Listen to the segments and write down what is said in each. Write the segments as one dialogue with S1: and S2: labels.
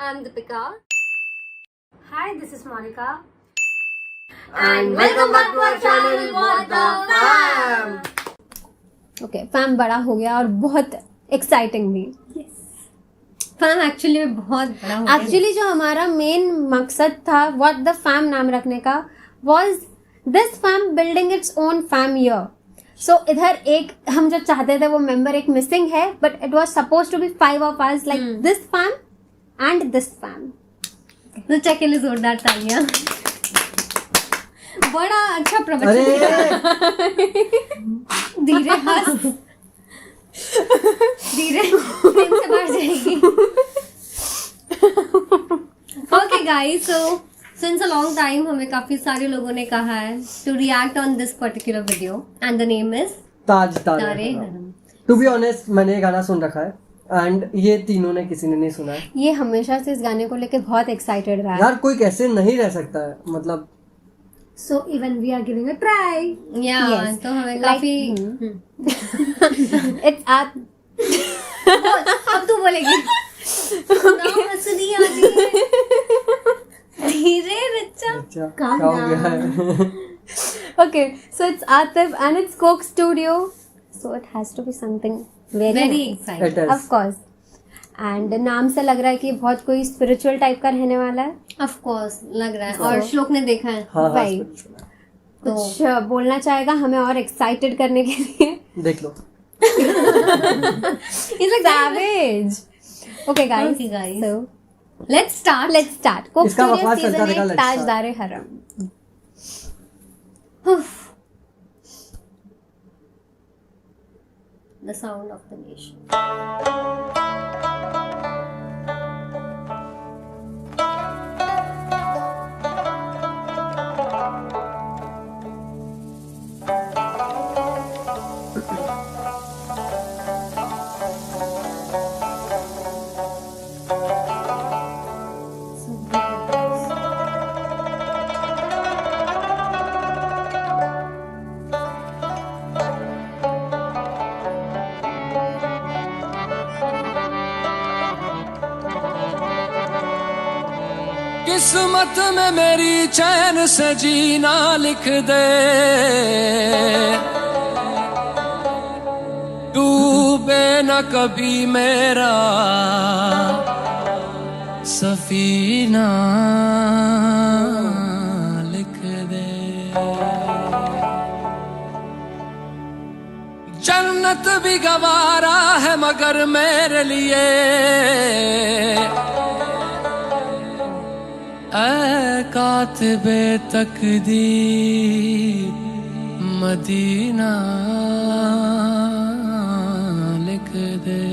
S1: I'm Deepika.
S2: Hi, this is Monica.
S1: And welcome back to our channel, What the Fam.
S2: Okay, fam बड़ा हो गया और बहुत exciting भी.
S1: फैम एक्चुअली बहुत बड़ा हो गया.
S2: एक्चुअली जो हमारा मेन मकसद था व्हाट द फैम नाम रखने का was this fam building its own fam year. सो इधर एक हम जो चाहते थे वो मेंबर एक मिसिंग है, but it was suppose to be 5 of us like this fam and this fam.
S1: तो चेक के लिए जोरदार तालियां. बड़ा अच्छा प्रवचन. धीरे हंस, धीरे फ्रेम से बाहर जाएगी. Okay guys, so since a long time हमें काफी सारे लोगों ने कहा है to react on this particular video and the name is Tajdar-e-Haram.
S3: To be honest मैंने ये गाना सुन रखा है एंड ये तीनों ने किसी ने नहीं सुना है.
S2: ये हमेशा से इस गाने को लेके बहुत एक्साइटेड रहा है.
S3: यार कोई कैसे नहीं रह सकता है, मतलब
S2: so even we are giving a try.
S1: या
S2: Yes.
S1: तो हमें
S2: Like,
S1: काफी
S2: इट्स आप
S1: अब तू बोलेगी ना हंसनी आ रही है. धीरे बच्चा.
S3: अच्छा
S2: Calm
S3: क्या हो गया है.
S2: okay, so it's Atif and it's Coke Studio, so it has to be something very
S1: very
S2: nice.
S1: Excited.
S3: It is.
S2: Of course. And नाम से लग रहा है कि बहुत कोई स्पिरिचुअल टाइप का रहने वाला है.
S1: ऑफ कोर्स लग रहा है. और श्लोक ने देखा है.
S3: हाँ हाँ
S2: Right.
S3: सुना है.
S2: कुछ बोलना चाहेगा हमें और एक्साइटेड करने के लिए.
S3: देख लो.
S1: He's like
S2: Savage. Okay guys.
S1: Okay, guys.
S2: So
S1: let's start.
S2: let's start. Coke
S3: इसका
S2: Studio
S3: बकवास चलता
S2: season
S3: रहेगा,
S2: 8
S3: let's start.
S2: ताजदारे हरम.
S1: The sound of the nation.
S4: किस्मत में मेरी चैन से जीना लिख दे, डूबे न कभी मेरा सफीना लिख दे. जन्नत भी गवारा है मगर मेरे लिए ऐ कातिबे तकदीर मदीना लिख दे.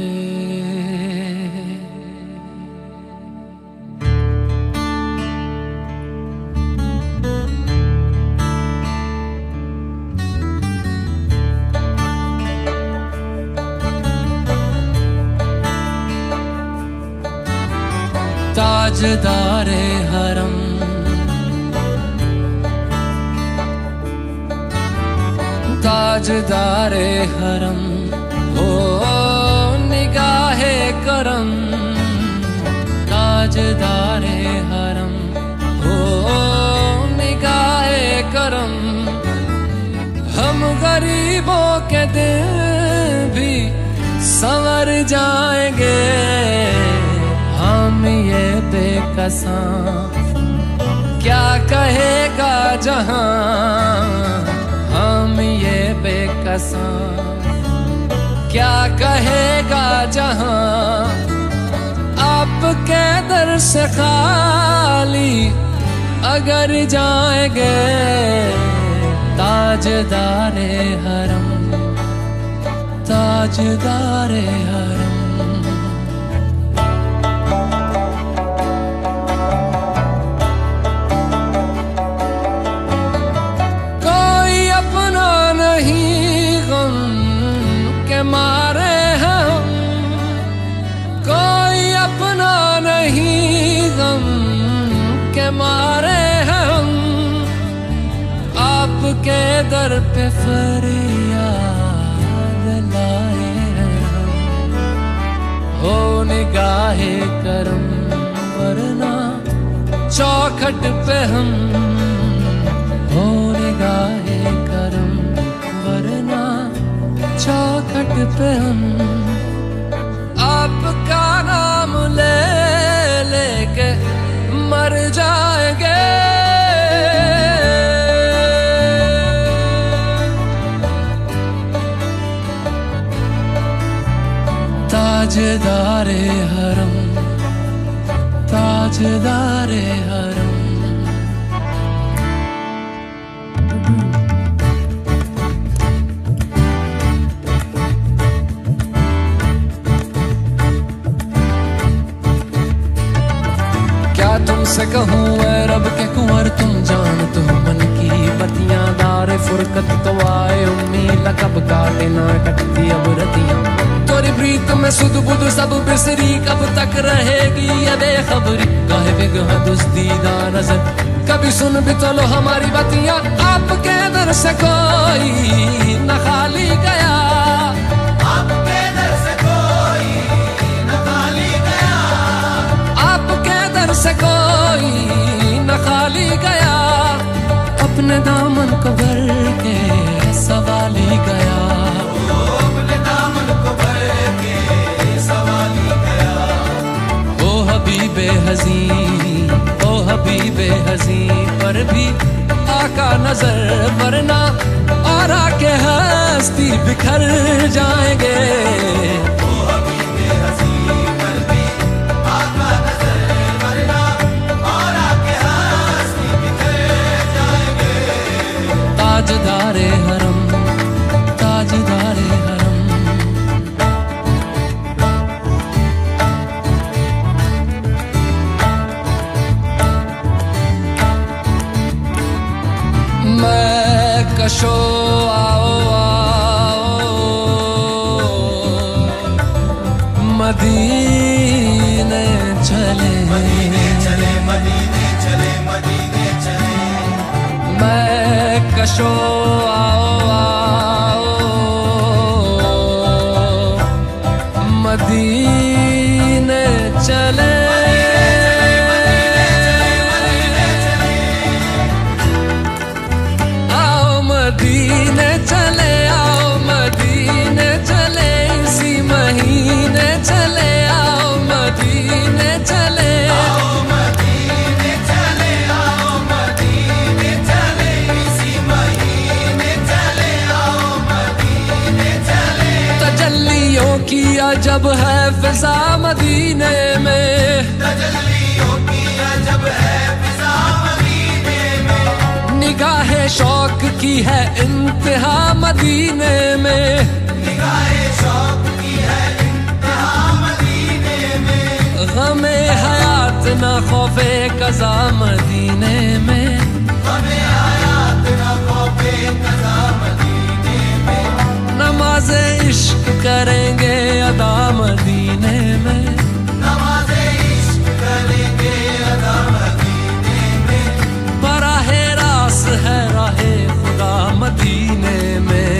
S4: ताजदारे हरम ताजदारे हरम हो निगाहे करम. ताजदारे हरम हो निगाहे करम. हम गरीबों के दिन भी संवर जाएंगे. हम ये बेकसां क्या कहेगा जहां. हम ये बेकसां क्या कहेगा जहां. आपके दर से खाली अगर जाएंगे. ताजदारे हरम ताजदारे हरम. मारे हैं हम कोई अपना नहीं, गम के मारे हैं हम. आपके दर पे फरियाद लाए हैं हम. हो निगाहे करम चौखट पे हम हो निगाहे करम, वरना चौखट पे हम आपका नाम ले लेके मर जाएंगे। ताजदारे हरम, ताजदारे हरम। क्या तुमसे कहूँ ऐ रब के कुंवर, तुम जानते हो मन की बतियां। दारे फुरकत तो आए उम्मीद, कब काटे ना कटती अब रतियां। तोरी प्रीत में सुध बुध सब बिसरी, कब तक रहेगी ये बेखबरी। काहे बिगह दुस्तीदा नजर, कभी सुन भी तो लो हमारी बतियां। आपके दर से कोई न खाली गया, आपके दर से कोई न खाली गया, आपके दर से कोई न खाली गया। अपने दामन को भर के सवाली गया, अपने दामन को भर के सवाली गया। ओ हबीबे हज़ी, ओ हबीबे हज़ी, पर भी आका नजर, वरना और आके हस्ती बिखर जाएंगे। ताजदारे हरम, ताजदारे हरम। मैं कशो आओ आओ, मदीने चले, मदीने चले, मदीने चले, मदीने चले। मैं कशो आओ आओ, मदीने चले, आओ मदीने चले, आओ मदीने चले, इसी महीने चले, आओ मदीने चले, आओ मदीने चले, आओ मदीने चले, इसी महीने चले, आओ मदीने चले। तजल्लियों की अजब है फिजा मदीने में, तजल्लियों की अजब है फिजा मदीने में। निगाहे शौक की है इंतहा मदीने में, निगाहे शौक की है इंतहा मदीने में। गमे हयात न खौफे कज़ा मदीने में, गमे हयात न खौफे कज़ा मदीने में। नमाज़े इश्क करेंगे अदा मदीने में, नमाज़े इश्क करेंगे अदा मदीने में। बराहे रास है राहे खुदा मदीने में।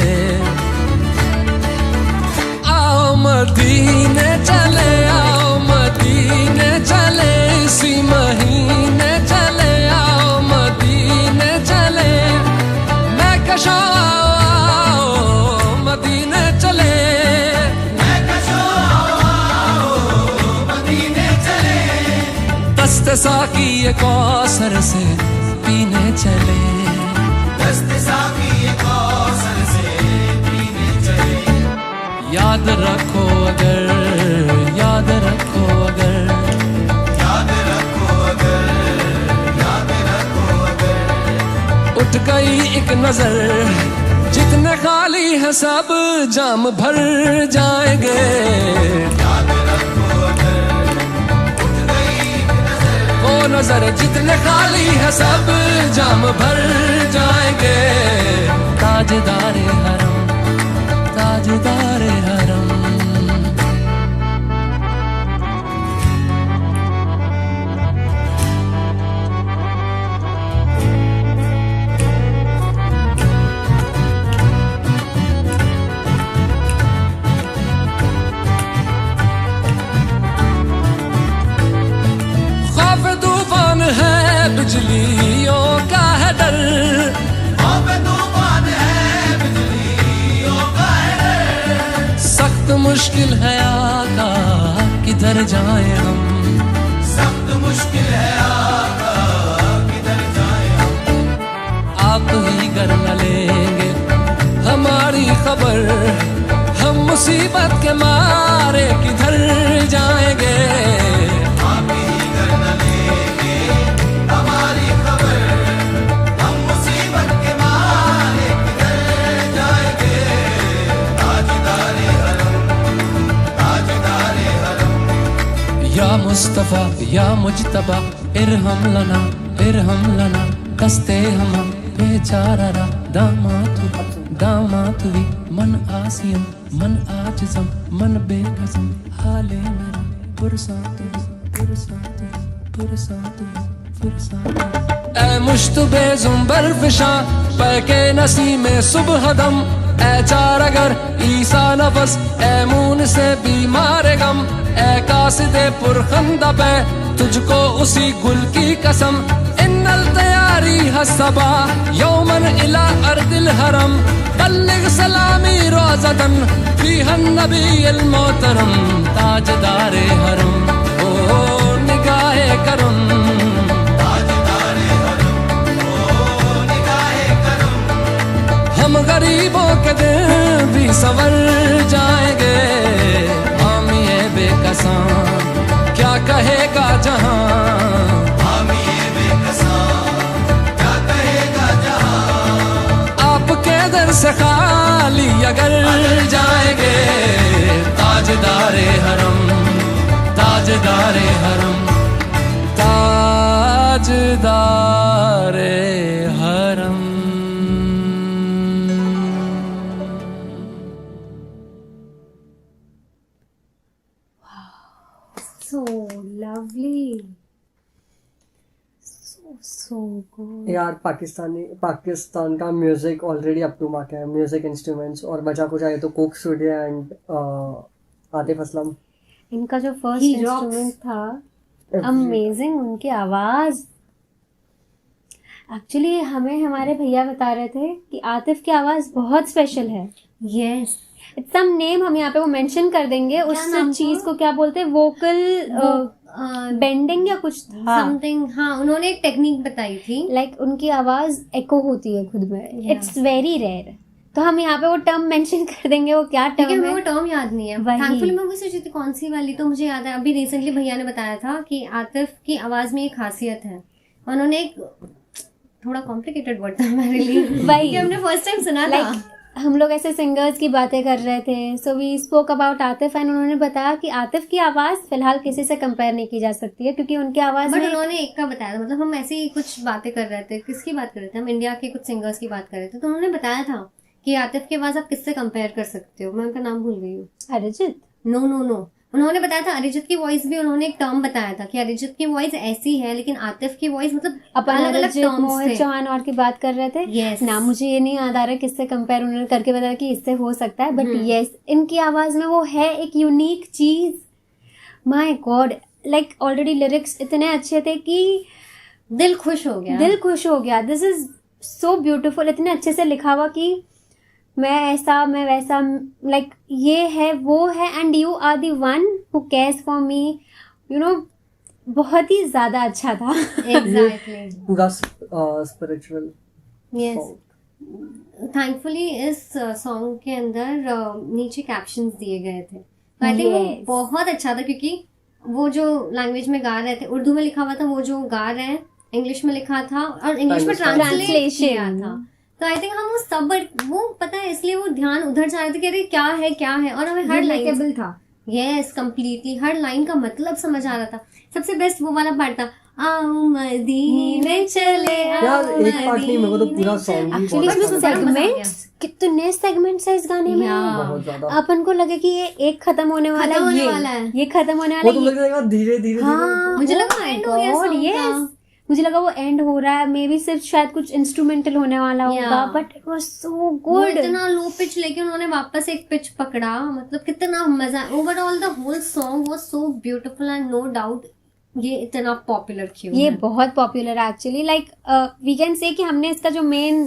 S4: आओ मदीने चले, आओ मदीने चले, इसी महीने चले, आओ मदीने चले। मैं कशो आओ मदीने चले, मैं कशो आओ मदीने चले। दस्ते साकी ये कौसर से पीने चले, दस्ते साकी ये कौसर से पीने चले। याद रखो अगर, याद रखो अगर, याद रखो अगर, याद रखो अगर। उठ गई एक नजर, जितने खाली है सब जाम भर जाएंगे। याद रखो अगर, उठ गई एक नजर, वो नजर जितने खाली है सब जाम भर जाएंगे। ताजदारे हरम, ताजदारे हरम। मुश्किल है आका किधर जाए हम, सख्त मुश्किल है आका किधर जाए हम। आप ही कर न लेंगे हमारी खबर, हम मुसीबत के मारे किधर जाएंगे। आप ही कर न लेंगे हमारी खबर, हम मुसीबत के मारे किधर जाएंगे। ताजदारे हरम, ताजदारे हरम। या मुस्तफा या मुजतबा इरहम लना कस्ते हम बेचारा दामातुवी मन आसियम मन आजिजम मन बेकसम हाले मेरा पुरसातुवी ऐ मुश्तबे जुम्बर फिशा पैके नसी में सुबह दम, ऐ चार अगर ईसा नफस ऐ मून से बीमार गम, ऐ कासिदे पुरखंदा पे तुझको उसी गुल की कसम। इन्नल तैयारी हसबा यौमन इला अर्दिल हरम, बल्लिग सलामी रोज़तन फीहन नबील मोहतरम। ताजदारे हरम ओ निगाहे करम, ताजदारे हरम ओ निगाहे करम। हम गरीबों के दिल भी संवर जाएंगे, हम ये बेकसां क्या कहेगा जहां, हम ये बेकसां क्या कहेगा जहां। आपके दर से खाली अगर जाएंगे, ताजदारे हरम ताजदारे हरम ताजदारे हरम।
S2: So lovely. So good.
S3: यार पाकिस्तान का music already up to mark है, म्यूजिक इंस्ट्रूमेंट्स और बचा कुछ आए तो Coke studio and Atif Aslam.
S2: इनका जो फर्स्ट
S1: He rocks.
S2: इंस्ट्रूमेंट था अमेजिंग, उनकी आवाज एक्चुअली हमें हमारे भैया बता रहे थे कि आतिफ की आवाज बहुत स्पेशल है।
S1: यस,
S2: इट्स सम नेम हम यहाँ पे वो मेंशन कर देंगे, उस
S1: नाम
S2: चीज को क्या बोलते हैं, वोकल बेंडिंग या कुछ था
S1: समथिंग। हाँ, उन्होंने एक टेक्निक बताई थी।
S2: लाइक उनकी आवाज एको होती है खुद में, इट्स वेरी रेयर। तो हम यहाँ पे वो टर्म मेंशन कर देंगे, वो क्या
S1: ठीक है,
S2: टर्म
S1: हमें वो
S2: है।
S1: टर्म याद नहीं है।
S2: वही।
S1: थैंकफुली मैं वही सोची थी कौन सी वाली, तो मुझे याद है अभी रिसेंटली भैया ने बताया था कि आतिफ की आवाज में एक खासियत है। उन्होंने एक थोड़ा कॉम्प्लिकेटेड वर्ड था हमारे लिए
S2: वही।
S1: कि हमने फर्स्ट टाइम सुना था।
S2: लाइक हम लोग ऐसे सिंगर्स की बातें कर रहे थे, so we spoke about Atif and उन्होंने बताया कि आतिफ की आवाज फिलहाल किसी से कंपेयर नहीं की जा सकती है, क्योंकि उनकी आवाज
S1: बट
S2: में
S1: उन्होंने एक का बताया था, मतलब हम ऐसे ही कुछ बातें कर रहे थे। किसकी बात कर रहे थे हम? इंडिया के कुछ सिंगर्स की बात कर रहे थे, तो उन्होंने बताया था कि आतिफ की आवाज आप किससे कंपेयर कर सकते हो। मैं उनका नाम भूल गई हूँ।
S2: अरिजीत।
S1: नो, उन्होंने बताया था अरिजीत की वॉइस भी, उन्होंने एक टर्म बताया था कि अरिजीत की वॉइस ऐसी है, लेकिन आतिफ की वॉइस मतलब
S2: अपन
S1: अलग अलग
S2: अरिजीत
S1: टर्म्स
S2: मोहित
S1: थे।
S2: चौहान और की बात कर रहे थे।
S1: Yes.
S2: ना मुझे ये नहीं याद आ रहा किससे कंपेयर उन्होंने करके बताया कि इससे हो सकता है, बट यस इनकी आवाज में वो है एक यूनिक चीज। My God, like already lyrics इतने अच्छे थे कि
S1: दिल खुश हो गया।
S2: दिल खुश हो गया। दिस इज सो ब्यूटीफुल, इतने अच्छे से लिखा हुआ कि मैं ऐसा मैं वैसा, लाइक ये है वो है, and you are the one who cares for me, you know. बहुत ही ज्यादा अच्छा था।
S1: एग्जैक्टली।
S3: पूरा स्पिरिचुअल।
S1: यस, थैंकफुली इस सॉन्ग के अंदर नीचे कैप्शंस दिए गए थे, तो आई थिंक वो
S2: Yes.
S1: बहुत अच्छा था, क्योंकि वो जो लैंग्वेज में गा रहे थे, उर्दू में लिखा हुआ था, वो जो गा रहे हैं इंग्लिश में लिखा था और इंग्लिश में ट्रांसलेट
S2: Translation.
S1: किया था। तो आई थिंक हम वो सब, वो पता है, इसलिए वो ध्यान उधर जा रहे थे कि अरे क्या है, और हमें हर लाइन
S2: Relatable था।
S1: यस, कम्प्लीटली हर लाइन का मतलब समझ आ रहा था। सबसे बेस्ट वो वाला पार्ट था, आओ मदीने चले आओ
S3: यार एक पार्ट नहीं, मेरे को तो पूरा
S1: मदीने
S3: सॉन्ग भी
S2: एक्चुअली
S3: बहुत
S2: इसमें
S3: अच्छा लगा।
S2: सेगमेंट्स, कितने सेगमेंट्स है इस गाने में।
S1: Yeah.
S3: बहुत ज्यादा।
S2: अपन को लगे कि ये एक खत्म होने वाला
S1: खत्म होने
S2: है,
S1: वाला है।
S2: ये खत्म होने
S3: वो
S2: वाला
S3: तो
S2: है,
S3: मुझे लगा धीरे धीरे
S2: हाँ,
S1: मुझे
S2: oh
S1: लगा
S2: my
S1: end हो गया
S2: God,
S1: song
S2: yes.
S1: का।
S2: मुझे लगा वो एंड हो रहा है, मे बी सिर्फ शायद कुछ इंस्ट्रूमेंटल होने वाला होगा,
S1: Yeah.
S2: But it was so
S1: वो
S2: गुड।
S1: इतना लो पिच लेके उन्होंने वापस एक पिच पकड़ा, मतलब कितना मजा। Overall the whole song was so beautiful and no doubt ये इतना पॉपुलर क्यों
S2: ये
S1: है।
S2: बहुत पॉपुलर है actually. Like we can say कि हमने इसका जो मेन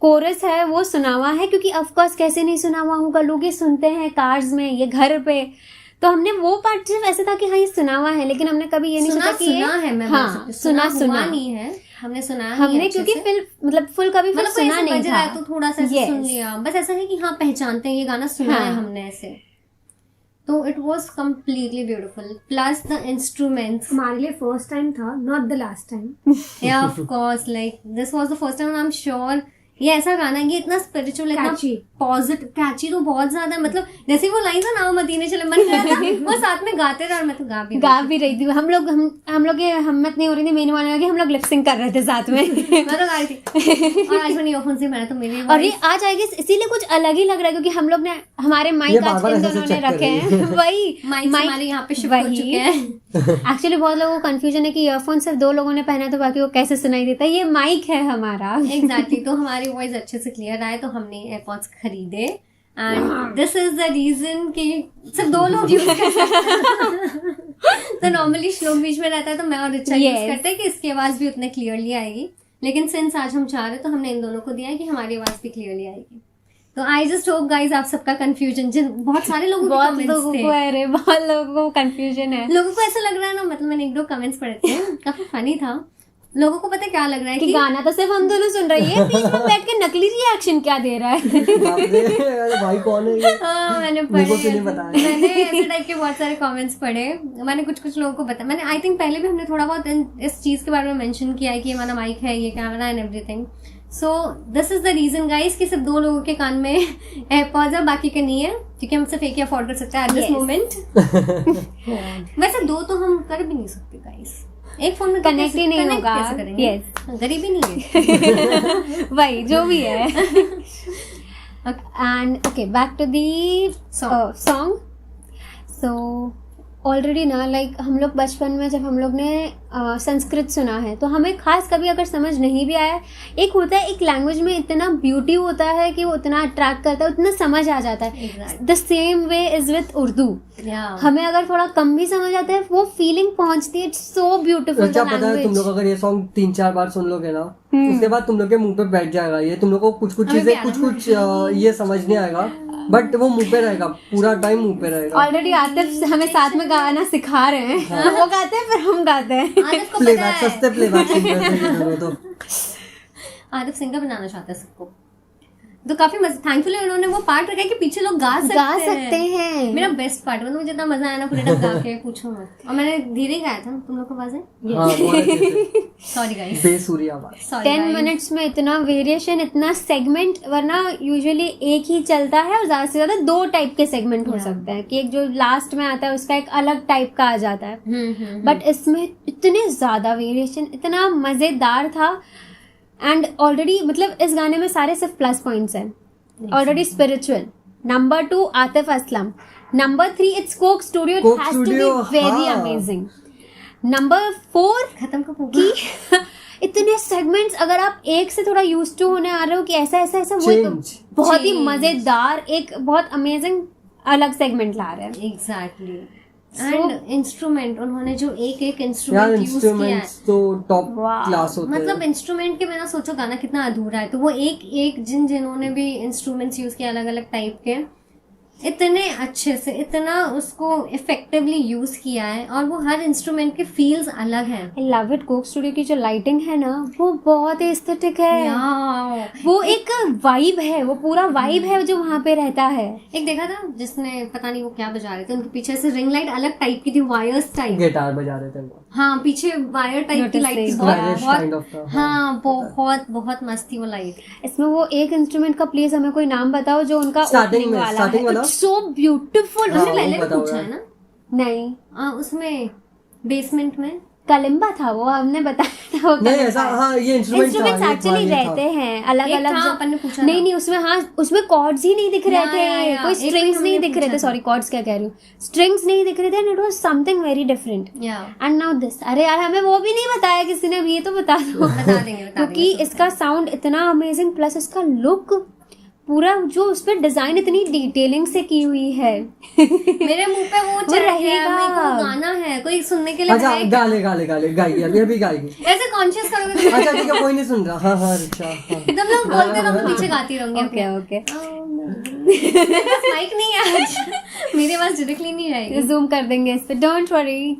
S2: कोरस है वो सुना हुआ है, क्योंकि ऑफ कोर्स कैसे नहीं सुना हुआ होगा, लोग ये सुनते हैं कार्स में, ये घर पे, तो हमने वो पार्ट सिर्फ ऐसे था कि हाँ ये सुना हुआ है, लेकिन हमने कभी ये नहीं सोचा कि
S1: सुना है, मैं
S2: हाँ सुना
S1: नहीं है, हमने सुना
S2: हमने क्योंकि फिल्म मतलब फुल कभी फिल्म सुना नहीं था,
S1: तो थोड़ा सा सुन लिया, बस ऐसा है कि हाँ पहचानते हैं ये गाना, सुना है हमने ऐसे। तो it was completely beautiful, plus the instruments
S2: हमारे लिए फर्स्ट टाइम था, नॉट द लास्ट टाइम।
S1: या of course, like this was the first time, I am sure ये ऐसा गाना है, ये इतना स्पिरिचुअल, इतना पॉजिटिव, कैची तो बहुत ज्यादा है, मतलब जैसे वो लाइन था ना मदीने चले, मन कर रहा था वो साथ में गाते रहे, और मैं तो गा भी रही थी। हम लोग ये हिम्मत नहीं हो रही थी, मेरी माने कि हम लोग लिपसिंग कर रहे थे साथ में। मैं तो गाई थी, और आज मैंने ईयरफोन से, मैंने तो मेरी
S2: और ये आज आएगी इसीलिए कुछ अलग ही लग रहा है, क्योंकि हम लोग ने हमारे माइक आज इन दोनों ने रखे हैं, वही
S1: माइक हमारे यहाँ पे शिफ्ट हो चुके हैं।
S2: एक्चुअली बहुत लोगों को कंफ्यूजन है कि ईयरफोन सिर्फ 2 लोगों ने पहना तो बाकी को कैसे सुनाई देता है, ये माइक है हमारा।
S1: एग्जैक्टली, तो हमारी वॉइस अच्छे से क्लियर आए तो हमने एयरपॉड्स खरीदे, and this is the reason कि सिर्फ 2 लोग यूज कर सकते। तो नॉर्मली श्लोक बीच में रहता है तो मैं और रिचा यूज करते हैं कि इसकी आवाज भी उतने क्लियरली आएगी, लेकिन सिंस आज हम चाह रहे तो हमने इन दोनों को दिया है कि हमारी आवाज भी क्लियरली आएगी। तो आई जस्ट होप गाइज आप सबका कंफ्यूजन, जिन बहुत सारे लोगों को
S2: बहुत लोगों को कंफ्यूजन है,
S1: लोगों को ऐसा लग रहा है ना, मतलब मैंने 1-2 कमेंट्स पढ़े थे, काफी फनी था। लोगों को पता क्या लग रहा है कि
S2: गाना तो सिर्फ हम दोनों सुन रही है, बीच में बैठ के नकली रिएक्शन क्या दे रहा है।
S3: अरे भाई कौन है ये?
S1: मैंने मैंने ऐसे टाइप के बहुत सारे कमेंट्स पढ़े, मैंने कुछ लोगों को बताया, मैंने आई थिंक पहले भी हमने थोड़ा बहुत इस चीज के बारे में मेंशन किया है कि ये हमारा माइक है, ये camera and everything. So this is the reason guys कि सिर्फ 2 लोगों के कान में एयरपॉड्स है, बाकी के नहीं है, क्योंकि हम सिर्फ एक ही अफोर्ड कर सकते हैं एट दिस मोमेंट। वैसे 2 तो हम कर भी नहीं सकते गाइस, एक फोन में
S2: कनेक्ट ही नहीं होगा,
S1: गरीबी नहीं है।
S2: वही जो भी है। And okay, back to the song. So already ना, लाइक हम लोग बचपन में जब हम लोग ने संस्कृत सुना है तो हमें खास कभी अगर समझ नहीं भी आया, एक होता है एक लैंग्वेज में इतना ब्यूटी होता है कि वो उतना अट्रैक्ट करता है, उतना समझ आ जाता है। The same way is with Urdu, हमें अगर थोड़ा कम भी समझ आता है वो फीलिंग पहुंचती है, इट्स सो ब्यूटीफुल।
S3: क्या पता है तुम लोग अगर ये सॉन्ग 3-4 बार सुन लोगे ना, उसके बाद तुम लोग के मुंह पे बैठ जाएगा ये, तुम लोग को कुछ चीजें कुछ ये समझ नहीं आएगा, बट वो मुंह पे रहेगा, पूरा टाइम मुंह पे रहेगा।
S2: ऑलरेडी आतिफ हमें साथ में गाना सिखा रहे हैं, हाँ। वो गाते हैं फिर हम गाते हैं।
S3: प्लेबैक, सस्ते प्लेबैक सिंगर हैं तो
S1: आतिफ सिंगर बनाना चाहता है सबको, तो काफी थैंकफुली उन्होंने वो पार्ट रखा है कि पीछे लोग गा सकते हैं। मेरा बेस्ट पार्ट, मतलब मुझे इतना मजा आया ना पूरे टाइम गा के, पूछो मत। और मैंने धीरे गाया था, तुम लोग को आवाज है? सॉरी गाइस,
S3: बेसुरी आवाज।
S2: 10 मिनट्स में इतना वेरिएशन, इतना सेगमेंट, वरना यूजुअली एक ही चलता है और ज्यादा से ज्यादा 2 टाइप के सेगमेंट हो सकते हैं, कि एक जो लास्ट में आता है उसका एक अलग टाइप का आ जाता है, बट इसमें इतने ज्यादा वेरिएशन, इतना मजेदार था। एंड ऑलरेडी मतलब इस गाने में सारे सिर्फ प्लस पॉइंट्स हैं। Already spiritual, number 2 Atif Aslam, number 3 it's Coke studio, it has to be very amazing. Number 4
S1: खत्म का
S2: कि इतने सेगमेंट्स, अगर आप एक से थोड़ा यूज टू होने आ रहे हो कि ऐसा ऐसा ऐसा, वो एक बहुत ही मजेदार, एक बहुत अमेजिंग अलग सेगमेंट ला रहे हैं।
S1: एग्जैक्टली। एंड इंस्ट्रूमेंट, उन्होंने जो एक इंस्ट्रूमेंट यूज किया है
S3: तो टॉप क्लास होते हैं।
S1: मतलब इंस्ट्रूमेंट के बिना सोचो गाना कितना अधूरा है, तो वो एक जिन्होंने भी इंस्ट्रूमेंट्स यूज किया अलग अलग टाइप के, इतने अच्छे से, इतना उसको इफेक्टिवली यूज किया है, और वो हर इंस्ट्रूमेंट के फील्स अलग हैं।
S2: I love it. Coke studio की जो लाइटिंग है ना, वो बहुत ही एस्थेटिक है, वो एक वाइब है, वो पूरा वाइब है जो वहाँ पे रहता है।
S1: एक देखा था जिसने, पता नहीं वो क्या बजा रहे थे, उनके पीछे से रिंग लाइट अलग टाइप की थी, वायर्स टाइप,
S3: गिटार बजा रहे थे वो।
S1: हाँ, पीछे वायर टाइप की लाइट, हाँ बहुत मस्त थी वो लाइट।
S2: इसमें वो एक इंस्ट्रूमेंट का प्लीज हमें कोई नाम बताओ जो उनका
S3: स्टार्टिंग वाला
S2: सो ब्यूटीफुल।
S1: उसने पहले भी पूछा है ना?
S2: नहीं,
S1: उसमें बेसमेंट में
S2: कलिम्बा था, वो हमने बताया था। वो
S3: नहीं ऐसा, हाँ ये इंस्ट्रूमेंट्स
S2: एक्चुअली रहते हैं अलग अलग। नहीं उसमें, हाँ उसमें कॉर्ड्स ही नहीं दिख रहे थे, कोई स्ट्रिंग्स नहीं दिख रहे थे, सॉरी कॉर्ड्स क्या कह रही हूँ, स्ट्रिंग्स नहीं दिख रहे थे, and it was something very different. And now this, अरे यार हमें वो भी नहीं बताया किसी ने, ये तो बता दो,
S1: बता देंगे
S2: क्योंकि इसका साउंड इतना अमेजिंग, प्लस इसका लुक पूरा जो उस पर डिजाइन इतनी डिटेलिंग से की हुई है।
S1: मेरे मुंह पे वो चल रहा है,
S2: रहेगा।
S1: मेरे को गाना है, कोई सुनने के लिए
S3: अच्छा
S1: है?
S3: गाएगी अभी गाएगी।
S1: ऐसे कॉन्शियस करोगे तो
S3: अच्छा ठीक है, कोई नहीं सुन रहा। हाँ अच्छा हाँ।
S1: तुम लोग बोलते रहो, मैं पीछे गाती रहूंगी।
S2: ओके ओके,
S1: माइक नहीं है आज, मेरी आवाज डायरेक्टली नहीं आएगी।
S2: जूम कर देंगे इस पे, don't worry.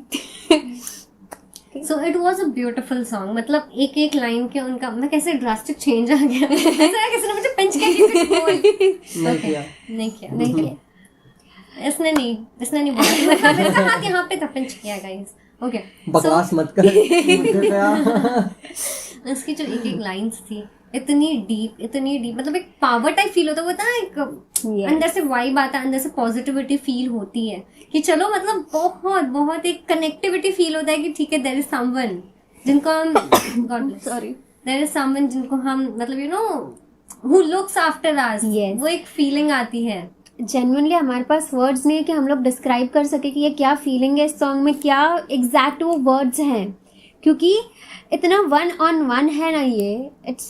S1: So it was a beautiful song, मतलब एक एक लाइन के उनका मतलब कैसे ड्रास्टिक चेंज आ गया। ऐसा किसी ने मुझे पिंच किया। नहीं किया इसने नहीं बोला। मतलब इसका हाथ यहाँ पे था, पिंच किया गाइस। ओके,
S3: बकवास मत कर।
S1: इसकी जो एक एक लाइंस थी इतनी डीप, मतलब एक पावर टाइप फील होता, वो था एक अंदर से वाइब आता है, अंदर से पॉजिटिविटी फील होती है कि चलो, मतलब बहुत बहुत एक कनेक्टिविटी फील होता है कि ठीक है, देयर इज समवन जिनको हम देयर इज समवन जिनको हम मतलब you know who looks after us. वो एक फीलिंग आती है।
S2: जेन्युइनली हमारे पास वर्ड्स नहीं है कि हम लोग डिस्क्राइब कर सके कि ये क्या फीलिंग है इस सॉन्ग में, क्या एग्जैक्ट वो वर्ड्स हैं, क्योंकि इतना 1-on-1 है ना ये। It's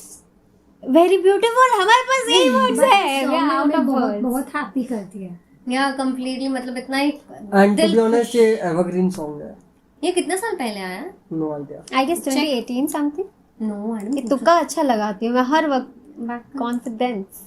S2: very beautiful. हमारे पास यही वर्ड्स है, we are out of words.
S5: बहुत हैप्पी करती है
S1: या कंप्लीटली, मतलब इतना एक
S3: एंड टू बी ऑनेस्ट ये एवरग्रीन सॉन्ग है।
S1: ये कितने साल पहले आया?
S3: No idea,
S2: I guess 2018 something.
S1: No I
S2: ये तुक्का अच्छा लगाती हूँ मैं हर वक्त। कॉन्फिडेंस।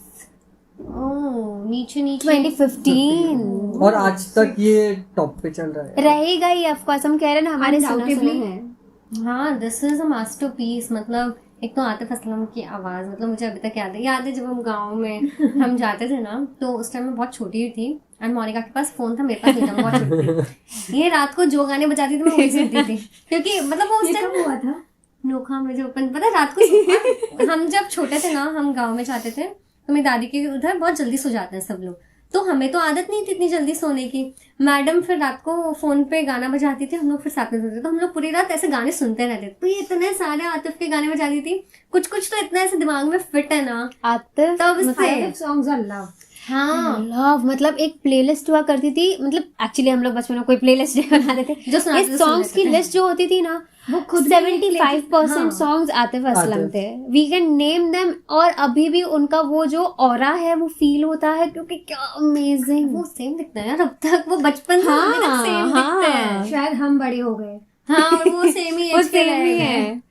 S1: ओह, नीचे
S2: 2015
S3: और आज तक ये टॉप पे चल रहा है।
S2: रहेगा ही, ऑफ कोर्स। हम कह रहे हैं ना, हमारे सुने हैं।
S1: हाँ, दिस इज अ मास्टरपीस। मतलब एक तो आतिफ असलम की आवाज, मतलब मुझे अभी तक याद है जब हम गाँव में हम जाते थे ना, तो उस टाइम मैं बहुत छोटी थी एंड मोनिका के पास फोन था, मेरे पास नहीं था, मैं बहुत छोटी थी। ये रात को जो गाने बजाती थी मैं वही सुनती थी, क्योंकि मतलब वो उस टाइम
S5: हुआ था
S1: नोखा में जो पता है रात को हम जब छोटे थे ना, हम गाँव में जाते थे तो मेरी दादी के उधर बहुत जल्दी सो जाते हैं सब लोग, तो हमें तो आदत नहीं थी इतनी जल्दी सोने की। मैडम फिर रात को फोन पे गाना बजाती थी, हम लोग फिर साथ में सोते थे, तो हम लोग पूरी रात ऐसे गाने सुनते रहते थे। तो ये इतने सारे आतिफ के गाने बजाती थी, कुछ तो इतना ऐसे दिमाग में फिट है ना
S2: आतिफ
S1: तब से।
S5: Songs are love.
S1: हाँ,
S2: लव मतलब एक प्लेलिस्ट हुआ करती थी। मतलब एक्चुअली हम लोग बचपन में कोई प्लेलिस्ट नहीं बनाते थे,
S1: जो सुनाते थे,
S2: सॉन्ग्स की लिस्ट जो होती थी ना,
S5: वो खुद
S2: 75% सॉन्ग्स आतिफ असलम थे। वी कैन नेम देम, और अभी भी उनका वो जो ऑरा है वो फील होता है, क्योंकि क्या अमेजिंग।
S1: वो सेम दिखता है यार, अब तक वो बचपन से अभी तक सेम दिखता है।
S5: शायद हम बड़े हो गए।
S1: हाँ, और वो सेम ही एज के रह गए।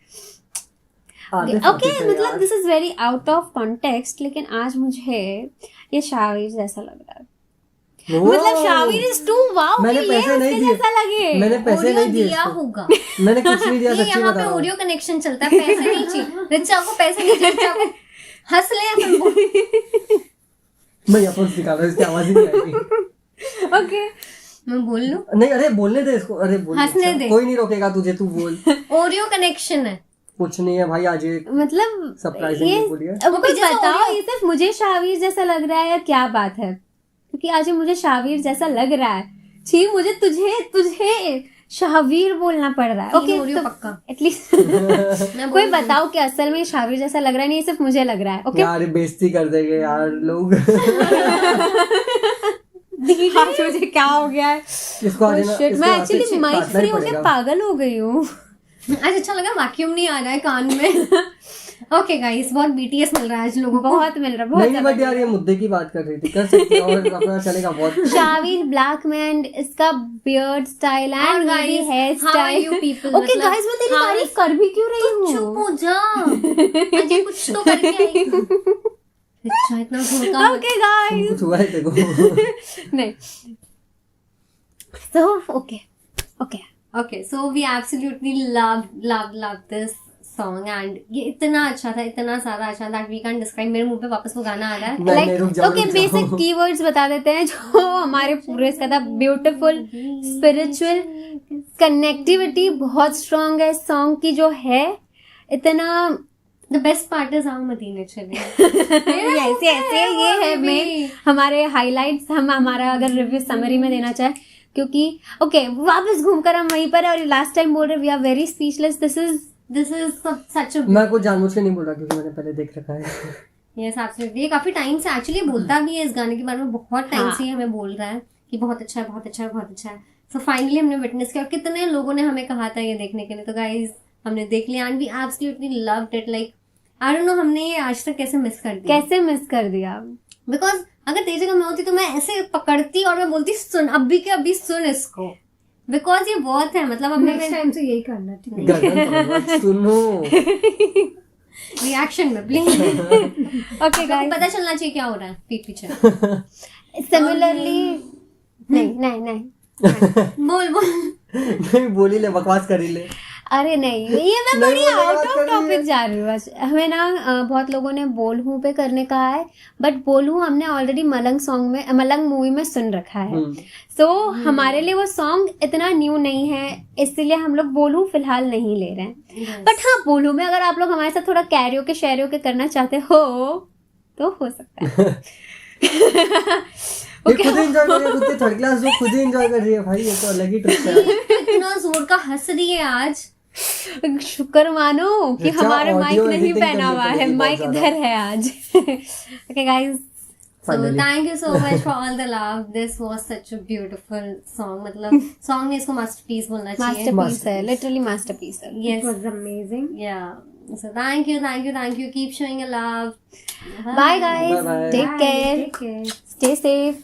S2: ओके, मतलब this is very out of context, लेकिन आज मुझे ये शावीर जैसा लग रहा है। मतलब शावीर इज टू वाओ,
S3: मैंने पैसे नहीं दिए,
S2: जैसा लगे।
S3: मैंने पैसे नहीं दिए
S1: दिया
S3: इसको।
S1: होगा।
S3: मैंने कुछ नहीं दिया,
S1: ये
S3: सच्ची
S1: यहाँ
S3: बता
S1: पे
S3: रहा हूँ।
S1: ऑडियो कनेक्शन चलता है, पैसे नहीं चाहिए। रिचा को पैसे नहीं चाहिए, रिचा को हंस ले या फिर बोल।
S3: मैं ईयरफोन्स निकाल रहा हूँ, इसकी आवाज ही नहीं आएगी।
S2: ओके,
S1: मैं बोल लूं?
S3: नहीं, अरे बोलने दे इसको, अरे बोल।
S1: हंसने दे।
S3: कोई नहीं रोकेगा तुझे, तू बोल।
S1: ऑडियो कनेक्शन है।
S3: कुछ नहीं है भाई, आज एक
S2: मतलब
S3: सरप्राइजिंग बोलिए।
S2: अब कुछ बताओ, ये सिर्फ मुझे शावीर जैसा लग रहा है या क्या बात है? क्योंकि आज ये मुझे शावीर जैसा लग रहा है। छी, मुझे तुझे शावीर बोलना पड़ रहा है। ओके,
S1: ऑडियो पक्का।
S2: एटलीस्ट कोई बताओ कि असल में शावीर जैसा लग रहा है, नहीं सिर्फ मुझे लग रहा है। ओके,
S3: यार बेइज्जती कर देंगे यार लोग।
S2: आज मुझे क्या हो गया है?
S3: इसको आज ना,
S2: Shit,
S3: इसको
S2: मैं
S3: आज से
S2: एक्चुअली माइक
S3: काटना ही
S2: फ्री होके
S3: पड़ेगा।
S2: पागल हो गई हूँ।
S1: आज अच्छा लगा वैक्यूम नहीं आ रहा है कान में। ओके गाइस, बहुत बीटीएस मिल रहा है आज लोगों को।
S2: बहुत मिल रहा है, बहुत
S3: नहीं बट यार ये मुद्दे की बात कर रही थी, कर सकते हो और अपना चलेगा बहुत।
S2: शावीर ब्लैक मैन, इसका बियर्ड स्टाइल
S1: और
S2: and
S1: guys,
S2: hair
S1: how are
S2: style.
S1: you people?
S2: Okay
S1: मतलब,
S2: गाइस, मैं तेरी
S1: how
S2: तारीफ
S1: is-
S2: कर भी क्यों रही
S1: चुप
S2: हूँ?
S1: हो जा। अजय कुछ तो करके आई। अच्छा, इतना धोखा मत।
S2: ओके गाइस,
S3: कुछ हुआ है देखो।
S2: नहीं, so okay
S1: Okay, so we absolutely loved this song and ये इतना अच्छा था, इतना सारा अच्छा that we can't describe। मेरे मुंह पे वापस वो गाना आ रहा है।
S3: नहीं, रुक जाओ,
S2: ओके,
S3: रुक जाओ।
S2: बेसिक कीवर्ड्स बता देते हैं जो हमारे पूरे इसका था। ब्यूटीफुल, स्पिरिचुअल, कनेक्टिविटी बहुत स्ट्रांग है इस सॉन्ग की जो है। इतना
S1: The best part is हम मदीने चले।
S2: ऐसे ये है मेन हमारे हाइलाइट्स। हम हमारा अगर रिव्यू समरी में देना चाहे, क्योंकि ओके वापस घूमकर हम वहीं पर है, और लास्ट टाइम बोल रहे we are very speechless. This is
S1: such a
S3: मैं कुछ जानबूझ के नहीं बोल रहा क्योंकि मैंने पहले देख रखा है।
S1: yes absolutely। ये काफी टाइम से एक्चुअली बोलता भी है इस गाने के बारे में, बहुत टाइम से ही हमें बोल रहा है कि बहुत अच्छा है, बहुत अच्छा है, बहुत अच्छा है। सो फाइनली हमने विटनेस किया, और कितने लोगों ने हमें कहा था ये देखने के लिए। तो गाइज हमने देख लिया and we absolutely loved it. Like I don't know हमने ये आज तक कैसे मिस कर दिया।
S2: कैसे मिस कर दिया।
S1: बिकॉज अगर तेरी जगह मैं होती तो मैं ऐसे पकड़ती और मैं बोलती सुन अभी के अभी सुन इसको, बिकॉज ये बहुत है मतलब अपने
S5: नेक्स्ट टाइम से यही करना, ठीक है?
S3: गर्दन पकड़, सुनो
S1: रिएक्शन में प्लीज
S2: ओके गाइस,
S1: पता चलना चाहिए क्या हो रहा है पीठ पीछे।
S2: सिमिलरली नहीं नहीं नहीं
S1: बोल बोल
S3: नहीं बोली ले, बकवास करी ले।
S2: अरे नहीं, ये मैं
S3: नहीं
S2: बड़ी
S3: बोलने
S2: आउट
S3: बात
S2: ऑफ
S3: कर रही
S2: टॉपिक
S3: है।
S2: जा रही हूँ बस। हमें ना बहुत लोगों ने बोल हूँ पे करने कहा है, बट बोल हूँ हमने ऑलरेडी मलंग सॉन्ग में, मलंग मूवी में सुन रखा है। सो हमारे लिए वो सॉन्ग इतना न्यू नहीं है, इसलिए हम लोग बोल हूँ फिलहाल नहीं ले रहे हैं। बट हाँ, बोल हूँ में अगर आप लोग हमारे साथ थोड़ा कैरियो के शेरियो के करना चाहते हो तो हो सकता है।
S3: ये खुद एंजॉय कर रही है, खुद के थर्ड क्लास जो खुद ही एंजॉय कर रही है भाई, ये तो अलग ही ट्रिप है।
S1: इतना जोर का हंस रही है आज।
S2: शुक्र मानो कि
S3: अच्छा,
S2: हमारे माइक
S3: audio
S2: नहीं
S3: editing
S2: पहना
S3: करनी
S2: हुआ है,
S3: पड़ेगी बहुत
S2: माइक
S3: ज्यादा।
S2: इधर है आज। Okay guys,
S1: So
S3: Finally.
S1: thank you so much for all the love. This was such a beautiful song. मतलब song ने इसको masterpiece बोलना चाहिए.
S2: मास्टरपीस है, लिटरली मास्टरपीस है।
S5: It
S1: Yes.
S5: was amazing.
S1: Yeah. So thank you. Keep showing your love.
S2: Bye guys,
S3: Bye-bye.
S2: Take
S5: Bye.
S2: Care,
S5: Take care.
S2: Stay safe.